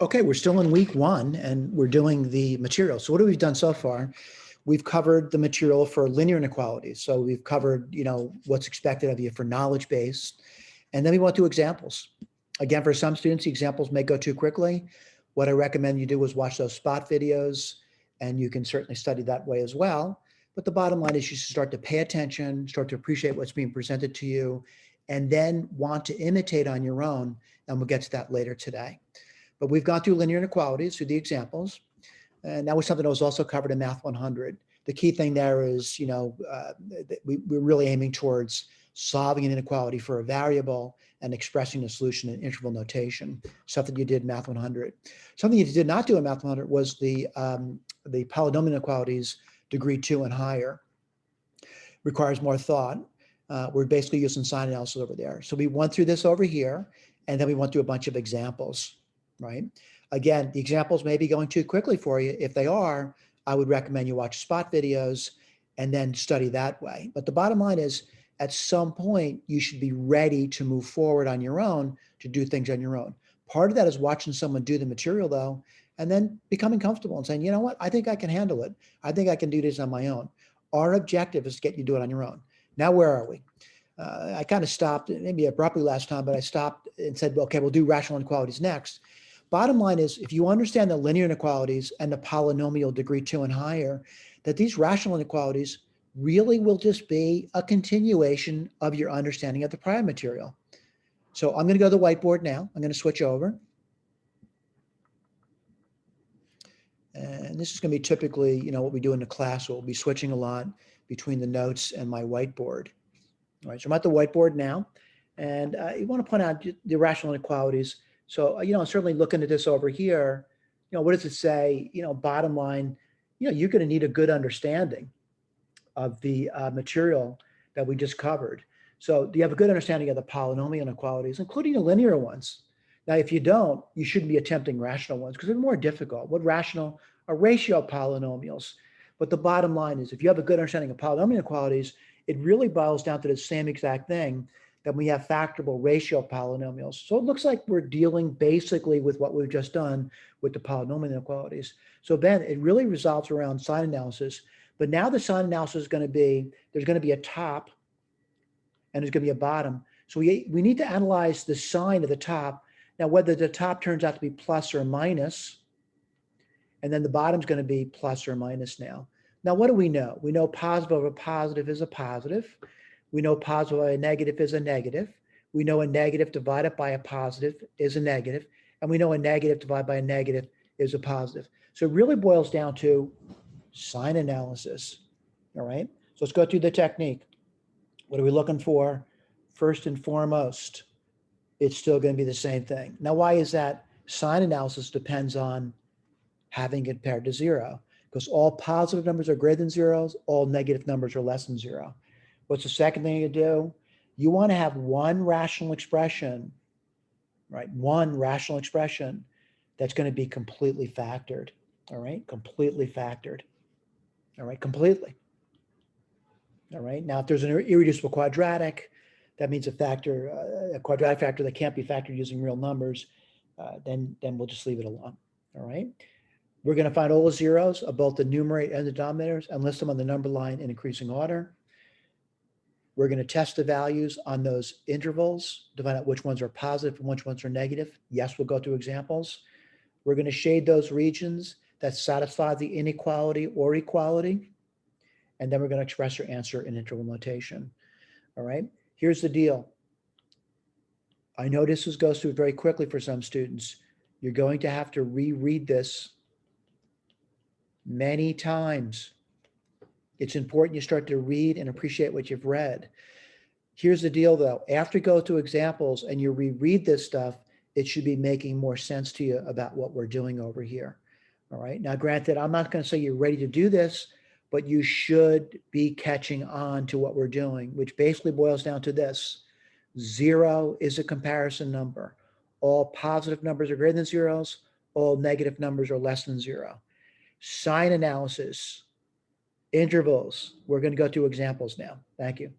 Okay, we're still in week one and we're doing the material. So what have we done so far? We've covered the material for linear inequalities. So we've covered, what's expected of you for knowledge base. And then we went through examples. Again, for some students, the examples may go too quickly. What I recommend you do is watch those spot videos, and you can certainly study that way as well. But the bottom line is you should start to pay attention, start to appreciate what's being presented to you, and then want to imitate on your own. And we'll get to that later today. But we've gone through linear inequalities through the examples. And that was something that was also covered in Math 100. The key thing there is, we're really aiming towards solving an inequality for a variable and expressing the solution in interval notation, something you did in Math 100. Something you did not do in Math 100 was the polynomial inequalities degree 2 and higher. Requires more thought. We're basically using sign analysis over there. So we went through this over here, and then we went through a bunch of examples, right? Again, the examples may be going too quickly for you. If they are, I would recommend you watch spot videos and then study that way. But the bottom line is, at some point, you should be ready to move forward on your own, to do things on your own. Part of that is watching someone do the material, though, and then becoming comfortable and saying, you know what, I think I can handle it. I think I can do this on my own. Our objective is to get you to do it on your own. Now, where are we? I kind of stopped, maybe abruptly last time, but I stopped and said, okay, we'll do rational inequalities next. Bottom line is, if you understand the linear inequalities and the polynomial degree 2 and higher, that these rational inequalities really will just be a continuation of your understanding of the prior material. So I'm going to go to the whiteboard now. I'm going to switch over. And this is going to be typically, what we do in the class. We'll be switching a lot between the notes and my whiteboard. All right, so I'm at the whiteboard now. And you want to point out the rational inequalities. So, certainly looking at this over here, what does it say? Bottom line, you're going to need a good understanding of the material that we just covered. So do you have a good understanding of the polynomial inequalities, including the linear ones? Now, if you don't, you shouldn't be attempting rational ones because they're more difficult. What rational are ratio polynomials? But the bottom line is, if you have a good understanding of polynomial inequalities, it really boils down to the same exact thing that we have factorable ratio polynomials. So it looks like we're dealing basically with what we've just done with the polynomial inequalities. So Ben, it really resolves around sign analysis, but now the sign analysis is going to be, there's going to be a top and there's going to be a bottom. So we need to analyze the sign of the top. Now, whether the top turns out to be plus or minus, and then the bottom's going to be plus or minus now. Now, what do we know? We know positive over positive is a positive. We know positive by a negative is a negative. We know a negative divided by a positive is a negative. And we know a negative divided by a negative is a positive. So it really boils down to sign analysis. All right. So let's go through the technique. What are we looking for? First and foremost, it's still going to be the same thing. Now, why is that? Sign analysis depends on having it paired to 0, because all positive numbers are greater than zeros, all negative numbers are less than 0. What's the second thing you do? You want to have one rational expression, right? One rational expression that's going to be completely factored, all right? Completely factored, all right? Completely, all right? Now, if there's an irreducible quadratic, that means a quadratic factor that can't be factored using real numbers, then we'll just leave it alone, all right? We're going to find all the zeros of both the numerator and the denominators and list them on the number line in increasing order. We're going to test the values on those intervals to find out which ones are positive and which ones are negative. Yes, we'll go through examples. We're going to shade those regions that satisfy the inequality or equality. And then we're going to express your answer in interval notation. All right, here's the deal. I know this goes through very quickly for some students. You're going to have to reread this many times. It's important you start to read and appreciate what you've read. Here's the deal, though. After you go through examples and you reread this stuff, it should be making more sense to you about what we're doing over here. All right. Now, granted, I'm not going to say you're ready to do this, but you should be catching on to what we're doing, which basically boils down to this. 0 is a comparison number. All positive numbers are greater than zeros. All negative numbers are less than 0. Sign analysis. Intervals. We're going to go through examples now. Thank you.